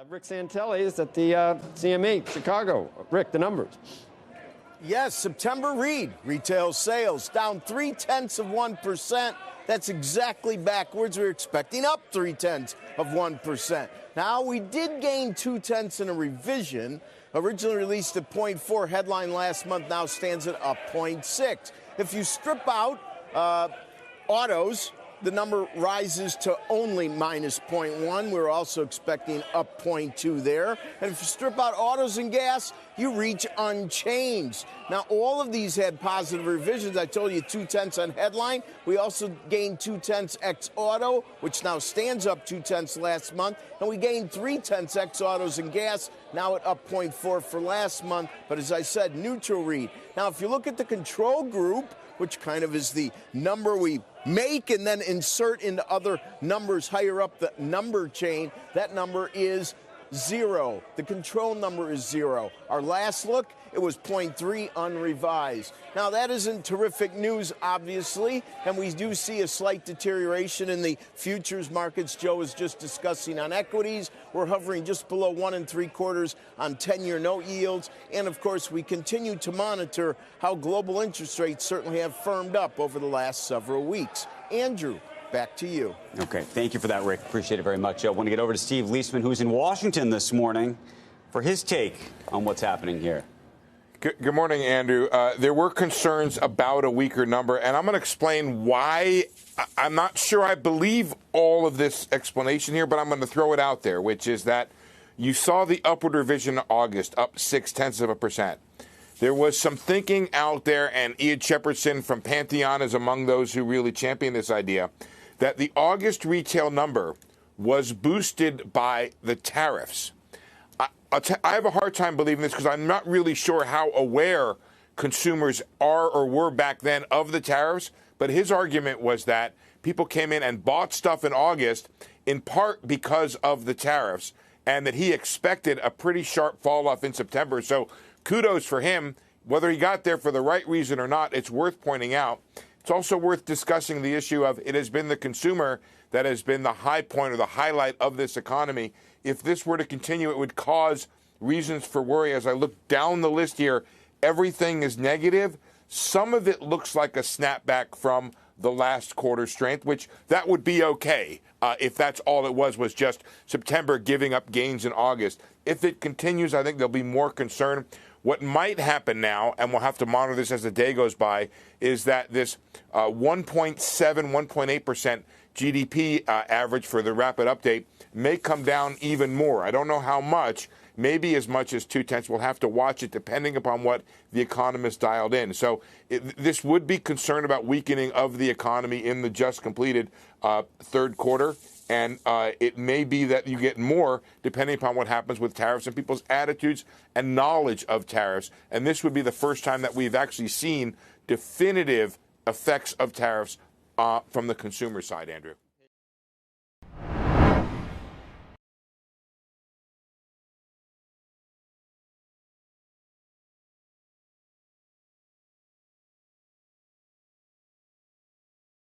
Rick Santelli is at the CME, Chicago. Rick, the numbers. Yes, September read, retail sales down 0.3%. That's exactly backwards. We were expecting up 0.3%. Now, we did gain 0.2 in a revision. Originally released at 0.4, headline last month now stands at up 0.6. If you strip out autos, the number rises to only minus 0.1. We're also expecting up 0.2 there. And if you strip out autos and gas, you reach unchanged. Now, all of these had positive revisions. I told you 0.2 on headline. We also gained 0.2 ex auto, which now stands up 0.2 last month. And we gained 0.3 ex autos and gas, now at up 0.4 for last month. But as I said, neutral read. Now, if you look at the control group, which kind of is the number we make and then insert into other numbers higher up the number chain, that number is 0. The control number is 0. Our last look, it was 0.3 unrevised. Now, that isn't terrific news, obviously, and we do see a slight deterioration in the futures markets. Joe was just discussing on equities. We're hovering just below 1 3/4 on 10-year note yields. And, of course, we continue to monitor how global interest rates certainly have firmed up over the last several weeks. Andrew, back to you. Okay, thank you for that, Rick. Appreciate it very much. I want to get over to Steve Liesman, who's in Washington this morning, for his take on what's happening here. Good morning, Andrew. There were concerns about a weaker number, and I'm going to explain why. I'm not sure I believe all of this explanation here, but I'm going to throw it out there, which is that you saw the upward revision in August, up 0.6%. There was some thinking out there, and Ian Shepardson from Pantheon is among those who really championed this idea, that the August retail number was boosted by the tariffs. I have a hard time believing this because I'm not really sure how aware consumers are or were back then of the tariffs. But his argument was that people came in and bought stuff in August in part because of the tariffs, and that he expected a pretty sharp fall off in September. So kudos for him. Whether he got there for the right reason or not, it's worth pointing out. It's also worth discussing the issue of it has been the consumer that has been the high point or the highlight of this economy. If this were to continue, it would cause reasons for worry. As I look down the list here, everything is negative. Some of it looks like a snapback from the last quarter strength, which that would be okay if that's all it was just September giving up gains in August. If it continues, I think there'll be more concern. What might happen now, and we'll have to monitor this as the day goes by, is that this 1.7, 1.8% GDP average for the rapid update may come down even more. I don't know how much, maybe as much as 0.2. We'll have to watch it depending upon what the economist dialed in. So this would be concern about weakening of the economy in the just completed third quarter. And it may be that you get more depending upon what happens with tariffs and people's attitudes and knowledge of tariffs. And this would be the first time that we've actually seen definitive effects of tariffs from the consumer side, Andrew.